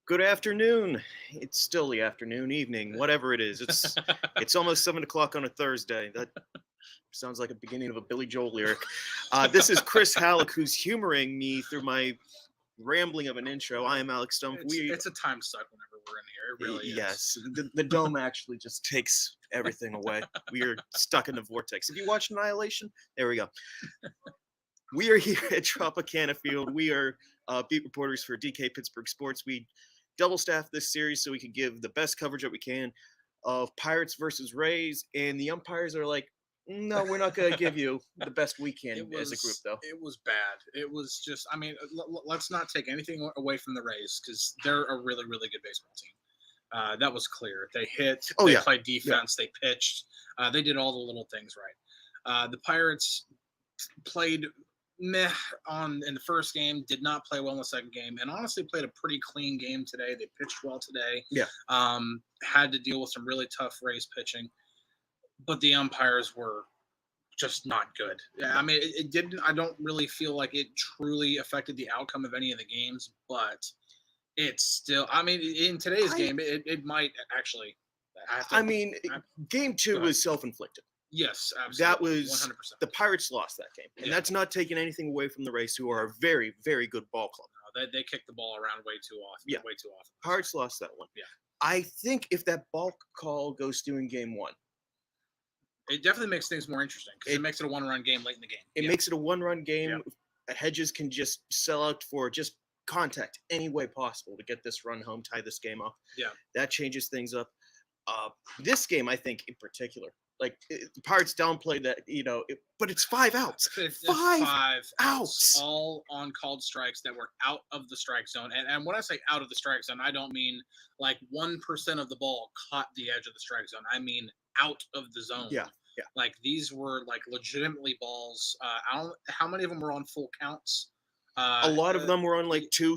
Good afternoon. It's still the afternoon, evening, whatever it is. It's almost 7 o'clock on a Thursday. That sounds like a beginning of a Billy Joel lyric. This is Chris Halicke, who's humoring me through my rambling of an intro. I am Alex Stumpf. It's a time suck whenever we're in here. It really is. Yes, the dome actually just takes everything away. We are stuck in the vortex. Have you watched Annihilation? There we go. We are here at Tropicana Field. We are beat reporters for DK Pittsburgh Sports. We double staff this series so we can give the best coverage that we can of Pirates versus Rays. And the umpires are like, no, we're not going to give you the best we can as a group, though. It was bad. It was just, I mean, let's not take anything away from the Rays because they're a really, really good baseball team. That was clear. They hit, they played defense, they pitched, they did all the little things right. The Pirates played meh in the first game, did not play well in the second game, and honestly played a pretty clean game today. They pitched well today. Yeah. Had to deal with some really tough Rays pitching, but the umpires were just not good. I mean, it didn't. I don't really feel like it truly affected the outcome of any of the games, but it's still. I mean, in today's game, it might actually. Game two was self-inflicted. Yes, absolutely. That was 100%. The Pirates lost that game, and that's not taking anything away from the Rays, who are a very, very good ball club. No, they kick the ball around way too often. Yeah. Way too often. Pirates lost that one. Yeah. I think if that ball call goes through in game one, it definitely makes things more interesting because it makes it a one-run game late in the game. It makes it a one-run game. Yeah. Hedges can just sell out for just contact any way possible to get this run home, tie this game up. Yeah. That changes things up. This game, I think, in particular, like the Pirates downplayed that, but it's 5 outs. Five outs. All uncalled strikes that were out of the strike zone. And when I say out of the strike zone, I don't mean like 1% of the ball caught the edge of the strike zone. I mean out of the zone. Yeah. Yeah. Like these were like legitimately balls. How many of them were on full counts? A lot of them were on like two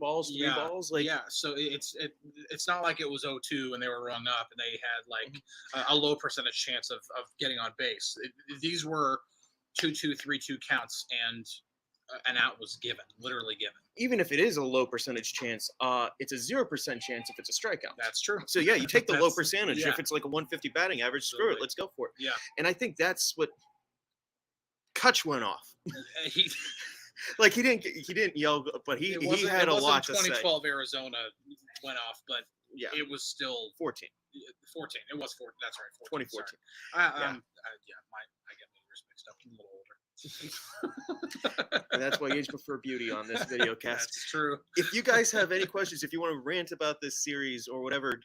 balls, three balls. Like so it's not like it was 0-2 and they were rung up and they had like a low percentage chance of getting on base. These were 2-2, 3-2 counts and an out was given, literally given. Even if it is a low percentage chance, it's a 0% chance if it's a strikeout. That's true. So yeah, you take the low percentage. If it's like a 150 batting average, screw it, let's go for it. Yeah. And I think that's what Kutch went off. Like he didn't yell, but he had a lot to say. 2012 Arizona went off, but yeah, it was still 14. 14. It was 14. That's right. 14. 2014. I get my years mixed up. I'm a little older. And that's why age prefer beauty on this video cast. That's true. If you guys have any questions, if you want to rant about this series or whatever,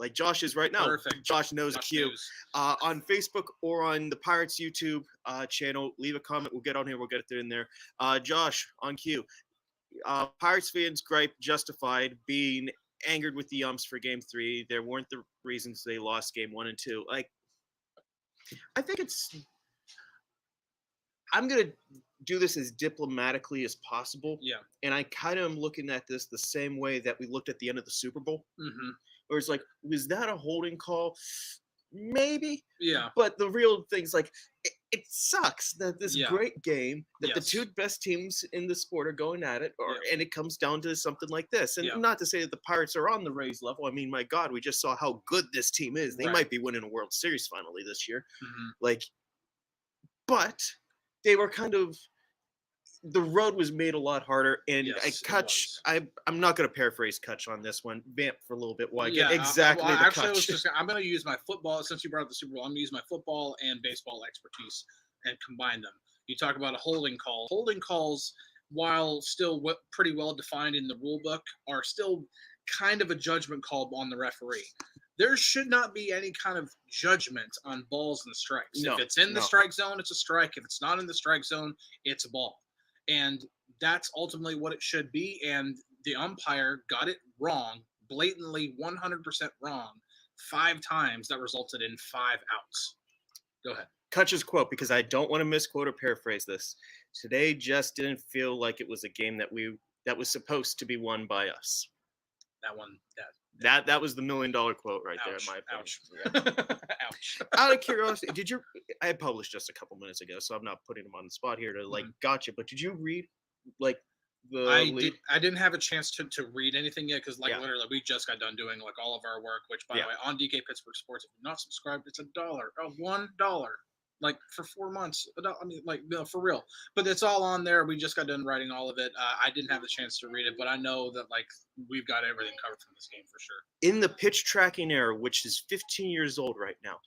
like Josh is right now. Perfect. Josh knows Q. On Facebook or on the Pirates YouTube channel, leave a comment. We'll get on here. We'll get it in there. Josh, on Q. Pirates fans gripe justified being angered with the umps for Game 3. There weren't the reasons they lost Game 1 and 2. Like, I think I'm going to do this as diplomatically as possible. Yeah. And I kind of am looking at this the same way that we looked at the end of the Super Bowl. Mm-hmm. Or it's like, was that a holding call? Maybe. Yeah. But the real thing's like, it sucks that this great game, that the two best teams in the sport are going at it, and it comes down to something like this. And not to say that the Pirates are on the Rays level. I mean, my God, we just saw how good this team is. They might be winning a World Series finally this year. Mm-hmm. But they were kind of, the road was made a lot harder, and I'm not going to paraphrase Kutch on this one. Vamp for a little bit. Why? Yeah, exactly. I'm going to use my football, since you brought up the Super Bowl, I'm going to use my football and baseball expertise and combine them. You talk about a holding call. Holding calls, while still pretty well defined in the rule book, are still kind of a judgment call on the referee. There should not be any kind of judgment on balls and strikes. If it's in the strike zone, it's a strike. If it's not in the strike zone, it's a ball. And that's ultimately what it should be. And the umpire got it wrong, blatantly 100% wrong, 5 times. That resulted in 5 outs. Go ahead. Kutch's quote, because I don't want to misquote or paraphrase this. Today just didn't feel like it was a game that was supposed to be won by us. That one. That was the $1 million quote right there, in my opinion. Ouch. Ouch. Out of curiosity, I published just a couple minutes ago, so I'm not putting them on the spot here to gotcha, but did you read the league? I didn't have a chance to read anything yet because Yeah. literally we just got done doing like all of our work. Which by Yeah. the way, on DK Pittsburgh Sports, if you're not subscribed, it's $1, like for 4 months. I mean, like no, for real. But it's all on there. We just got done writing all of it. I didn't have the chance to read it, but I know that like we've got everything covered from this game for sure. In the pitch tracking era, which is 15 years old right now,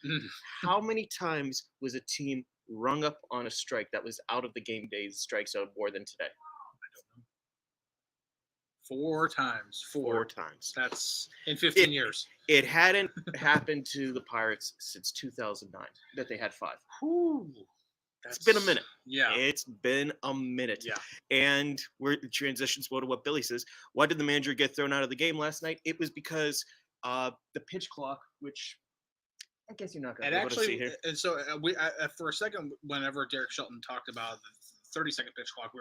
how many times was a team rung up on a strike that was out of the game day's strike zone more than today? 4 times. 4 times. That's in 15 years. It hadn't happened to the Pirates since 2009 that they had 5. Whew. It's been a minute. Yeah. It's been a minute. Yeah. And we're transitions well to what Billy says. Why did the manager get thrown out of the game last night? It was because the pitch clock, which I guess you're not going to be able to see here. And so for a second, whenever Derek Shelton talked about the 30-second pitch clock, we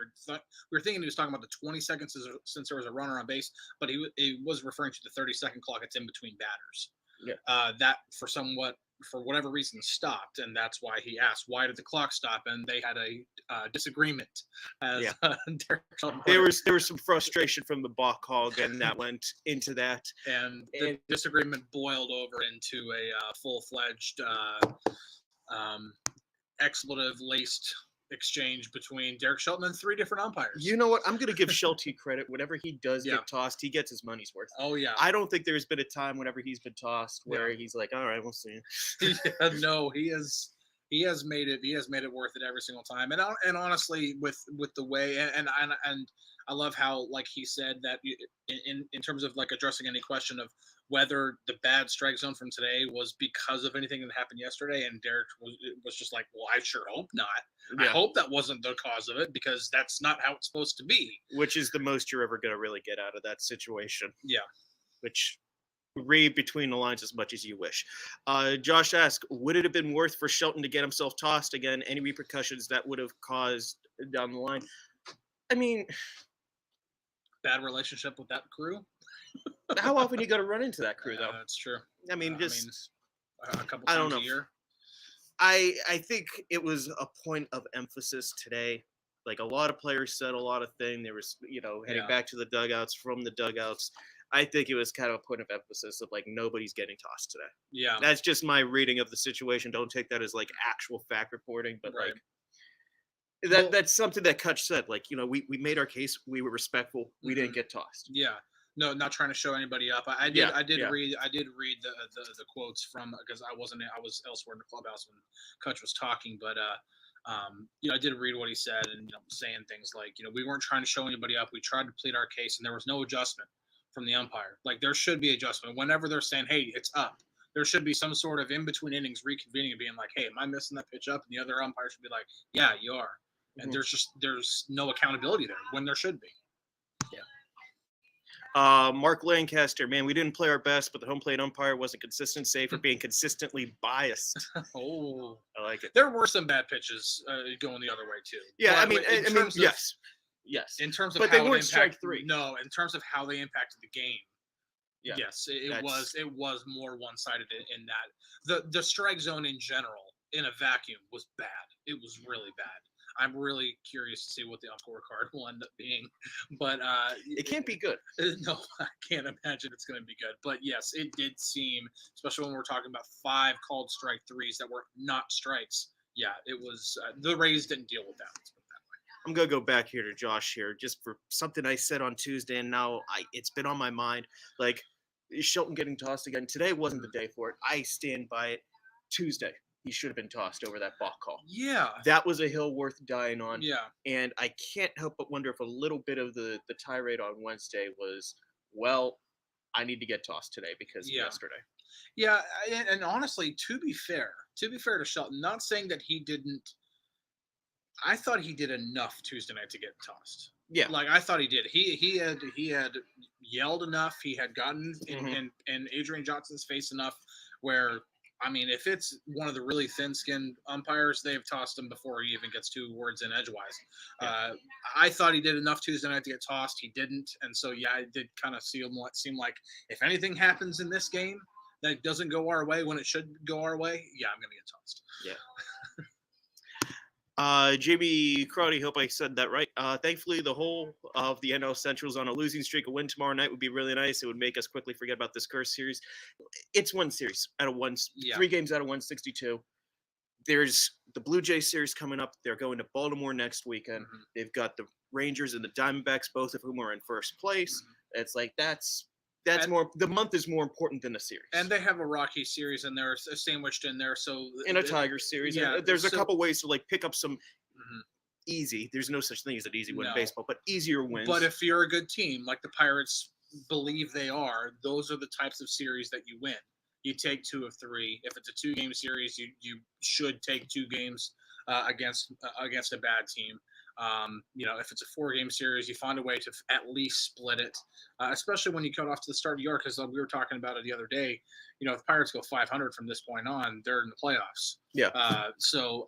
were thinking he was talking about the 20 seconds since there was a runner on base, but he was referring to the 30-second clock. It's in between batters. Yeah. That for whatever reason stopped, and that's why he asked, why did the clock stop? And they had a disagreement. Derek Shelton there was some frustration from the balk hog, and that went into that. And the disagreement boiled over into a full-fledged expletive-laced exchange between Derek Shelton and 3 different umpires. You know what? I'm going to give Shelty credit. Whenever he does get tossed, he gets his money's worth. Oh, yeah. I don't think there's been a time whenever he's been tossed where he's like, all right, we'll see. No, he has made it worth it every single time. And honestly, with the way and I love how, like he said, that in terms of like addressing any question of whether the bad strike zone from today was because of anything that happened yesterday, and Derek was just like, well, I sure hope not. Yeah. I hope that wasn't the cause of it, because that's not how it's supposed to be. Which is the most you're ever going to really get out of that situation. Yeah. Which, read between the lines as much as you wish. Josh asked, would it have been worth for Shelton to get himself tossed again? Any repercussions that would have caused down the line? I mean, bad relationship with that crew. How often you got to run into that crew, though? That's true. I mean, a couple times a year. I think it was a point of emphasis today. Like, a lot of players said a lot of things. There was, heading back to the dugouts, from the dugouts. I think it was kind of a point of emphasis of, like, nobody's getting tossed today. Yeah. That's just my reading of the situation. Don't take that as, like, actual fact reporting, but, like, that's something that Kutch said. Like, we made our case. We were respectful. We didn't get tossed. Yeah. No, not trying to show anybody up. I did read the quotes from, because I was elsewhere in the clubhouse when Kutch was talking, but I did read what he said, and saying things like, we weren't trying to show anybody up. We tried to plead our case, and there was no adjustment from the umpire. Like, there should be adjustment whenever they're saying, hey, it's up. There should be some sort of in between innings reconvening and being like, hey, am I missing that pitch up? And the other umpire should be like, yeah, you are. And there's no accountability there when there should be. Mark Lancaster, man, we didn't play our best, but the home plate umpire wasn't consistent, save for being consistently biased. Oh, I like it. There were some bad pitches going the other way too. Yeah, but yes. In terms of but how they weren't strike 3. No, in terms of how they impacted the game. Yeah, yes, it was more one-sided in that. The strike zone in general in a vacuum was bad. It was really bad. I'm really curious to see what the scorecard will end up being, but it can't be good. No, I can't imagine it's going to be good. But yes, it did seem, especially when we're talking about 5 called strike 3s that were not strikes. Yeah, it was. The Rays didn't deal with that. Let's put it that way. I'm gonna go back here to Josh here, just for something I said on Tuesday, and now it's been on my mind. Like, Shelton getting tossed again. Today wasn't the day for it. I stand by it. Tuesday, he should have been tossed over that balk call. Yeah. That was a hill worth dying on. Yeah. And I can't help but wonder if a little bit of the tirade on Wednesday was, well, I need to get tossed today because of yesterday. Yeah, and honestly, to be fair to Shelton, not saying that he didn't, I thought he did enough Tuesday night to get tossed. Yeah. Like, I thought he did. He had yelled enough. He had gotten in Adrian Johnson's face enough where, I mean, if it's one of the really thin-skinned umpires, they've tossed him before he even gets 2 words in edgewise. Yeah. I thought he did enough Tuesday night to get tossed. He didn't. And so, yeah, it did kind of seem like if anything happens in this game that doesn't go our way when it should go our way, yeah, I'm going to get tossed. Yeah. Jamie Crowdy, hope I said that right. Thankfully, the whole of the NL Central's on a losing streak. A win tomorrow night would be really nice. It would make us quickly forget about this cursed series. It's one series out of one, Yeah. 3 games out of 162. There's the Blue Jays series coming up. They're going to Baltimore next weekend. Mhm. They've got the Rangers and the Diamondbacks, both of whom are in first place. It's like that's And- more. The month is more important than the series. And they have a Rocky series in there, sandwiched in there. So in a Tigers series, yeah, there's a so- couple ways to like pick up some Mhm. easy. There's no such thing as an easy win in No. baseball, but easier wins. But if you're a good team, like the Pirates believe they are, those are the types of series that you win. You take 2 of 3. If it's a 2-game series, you should take 2 games against a bad team. If it's a 4-game series, you find a way to at least split it, especially when you cut off to the start of the year, because we were talking about it the other day. If the Pirates go 500 from this point on, they're in the playoffs. Yeah. So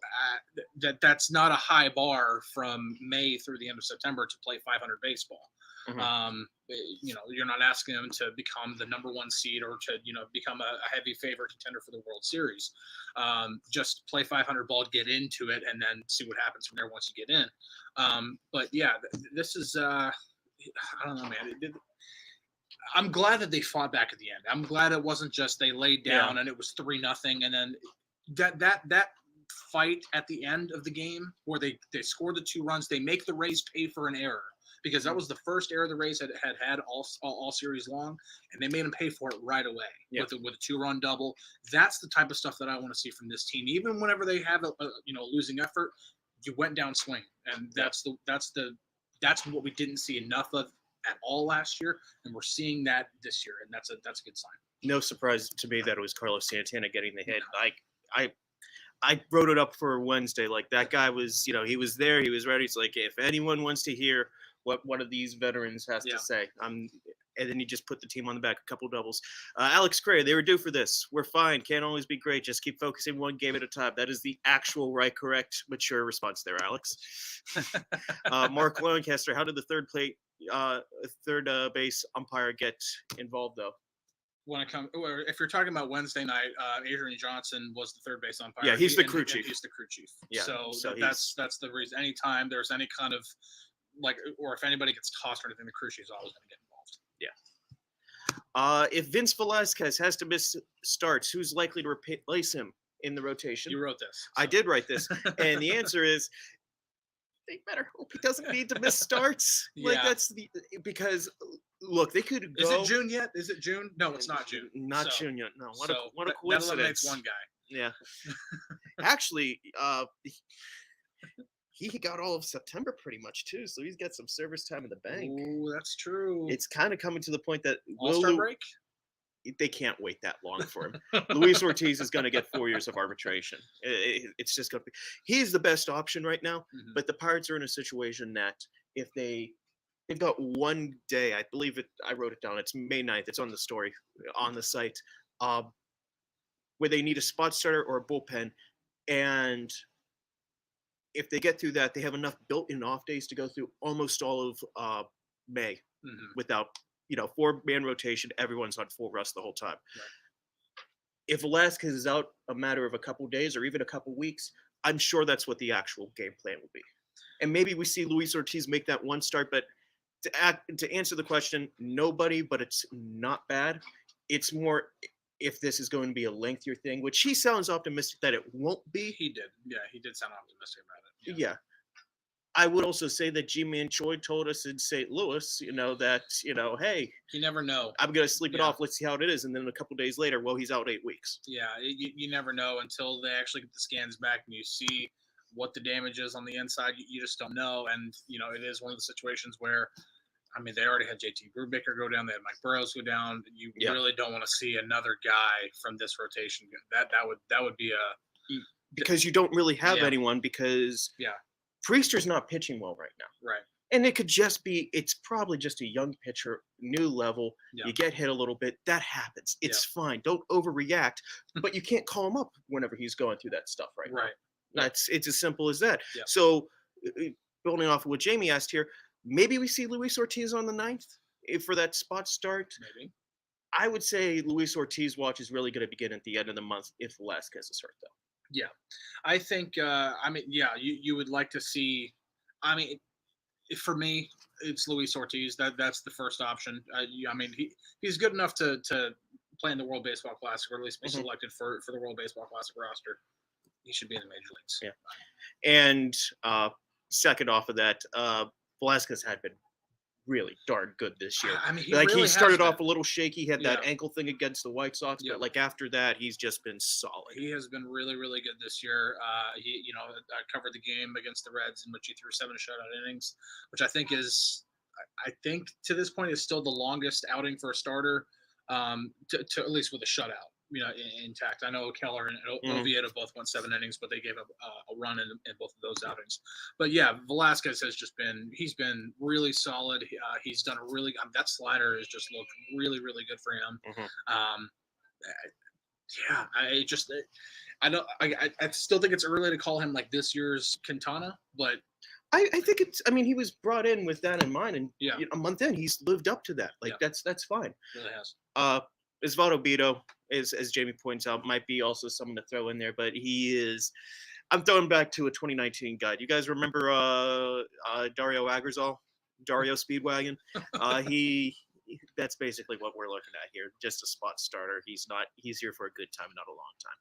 that's not a high bar from May through the end of September to play 500 baseball. Mhm. You're not asking them to become the number 1 seed or to, become a heavy favorite contender for the World Series. Just play 500 ball, get into it, and then see what happens from there once you get in. But yeah, this is, I don't know, man. I'm glad that they fought back at the end. I'm glad it wasn't just they laid down and it was 3-0, and then that fight at the end of the game where they score the 2 runs, they make the Rays pay for an error, because that was the first error the Rays had all series long, and they made them pay for it right away with a 2-run double. That's the type of stuff that I want to see from this team. Even whenever they have a losing effort, you went down swing, and that's what we didn't see enough of at all last year, and we're seeing that this year, and that's a good sign. No surprise to me that it was Carlos Santana getting the hit. I wrote it up for Wednesday. Like, that guy was, he was there, he was ready. It's like, if anyone wants to hear what one of these veterans has to say, and then he just put the team on the back, a couple doubles. Alex Cray, they were due for this. We're fine. Can't always be great. Just keep focusing one game at a time. That is the actual right, correct, mature response there, Alex. Mark Lancaster, how did the third base umpire get involved, though? If you're talking about Wednesday night, Adrian Johnson was the third base umpire. Yeah, he's the crew chief. He's the crew chief. Yeah, so that's the reason. Anytime there's any kind of or if anybody gets tossed or anything, the crew chief is always going to get involved. Yeah. If Vince Velasquez has to miss starts, who's likely to replace him in the rotation? You wrote this. I did write this, and the answer is they better hope he doesn't need to miss starts. Because look, they could go. Is it June yet? Is it June? No, it's not June. Not June yet. No. What a coincidence. That eliminates one guy. Yeah. Actually, he got all of September pretty much too, so he's got some service time in the bank. Oh, that's true. It's kind of coming to the point that All-Star break? They can't wait that long for him. Luis Ortiz is going to get 4 years of arbitration. It's just going to be. He's the best option right now, but the Pirates are in a situation that if they've got one day, I believe it. I wrote it down. It's May 9th. It's on the story on the site, where they need a spot starter or a bullpen, and if they get through that, they have enough built-in off days to go through almost all of May without. 4-man rotation, everyone's on full rest the whole time. Right. If Velasquez is out a matter of a couple days or even a couple weeks, I'm sure that's what the actual game plan will be. And maybe we see Luis Ortiz make that one start, but to answer the question, nobody, but it's not bad. It's more if this is going to be a lengthier thing, which he sounds optimistic that it won't be. He did. Yeah, he did sound optimistic about it. Yeah. I would also say that G-Man Choi told us in St. Louis, that, hey. You never know. I'm going to sleep it off. Let's see how it is. And then a couple days later, well, he's out 8 weeks. Yeah, you never know until they actually get the scans back and you see what the damage is on the inside. You just don't know. And, it is one of the situations where, they already had JT Brubaker go down. They had Mike Burrows go down. You really don't want to see another guy from this rotation. That would be a. Because you don't really have anyone because. Yeah. Priester's not pitching well right now. Right. And it could just be, it's probably just a young pitcher, new level. Yeah. You get hit a little bit. That happens. It's fine. Don't overreact. But you can't call him up whenever he's going through that stuff right now. It's as simple as that. Yeah. So, building off of what Jamie asked here, maybe we see Luis Ortiz on the 9th for that spot start. Maybe. I would say Luis Ortiz watch is really going to begin at the end of the month if Velasquez is hurt, though. Yeah, I think. I mean, yeah, you would like to see. I mean, for me, it's Luis Ortiz. That's the first option. I mean, he's good enough to play in the World Baseball Classic, or at least be Mhm. selected for the World Baseball Classic roster. He should be in the major leagues. Yeah. And second off of that, Velasquez had been really darn good this year. I mean, he Like he really has started off a been. little shaky, had that Yeah. ankle thing against the White Sox, Yep. but like after that, he's just been solid. He has been really, really good this year. I covered the game against the Reds in which he threw 7 shutout innings, which I think I think to this point is still the longest outing for a starter, to at least with a shutout, intact. I know Keller and Mhm. Oviedo both went 7 innings, but they gave up a run in both of those outings. But yeah, Velasquez has he's been really solid. He's done a really that slider has just looked really, really good for him. Mhm. Um, yeah, I don't. I still think it's early to call him like this year's Quintana, but I think it's. I mean, he was brought in with that in mind, and yeah, a month in, he's lived up to that. Like Yeah. that's fine. really has. Osvaldo Bido is, as Jamie points out, might be also someone to throw in there, but he is. I'm throwing back to a 2019 guide. You guys remember Dario Agrazal, Dario Speedwagon? He. That's basically what we're looking at here. Just a spot starter. He's not. He's here for a good time, not a long time,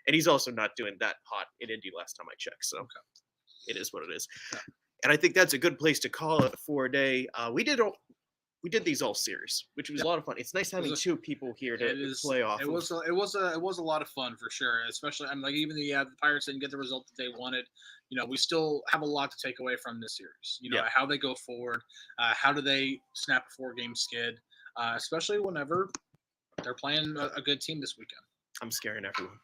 and he's also not doing that hot in Indy last time I checked. So it is what it is. Yeah. And I think that's a good place to call it for a day. We did these all series, which was a lot of fun. It's nice having two people here to play off. It was a lot of fun for sure. Especially, I'm like even the Pirates didn't get the result that they wanted. We still have a lot to take away from this series. How they go forward, how do they snap a 4-game skid, especially whenever they're playing a good team this weekend. I'm scaring everyone.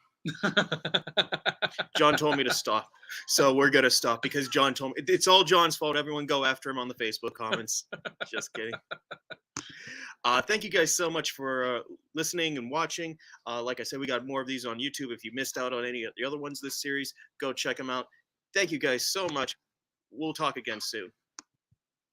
John told me to stop, so we're gonna stop because John told me it's all John's fault. Everyone go after him on the Facebook comments. Just kidding. Thank you guys so much for listening and watching. Like I said, we got more of these on YouTube. If you missed out on any of the other ones this series, go check them out. Thank you guys so much. We'll talk again soon.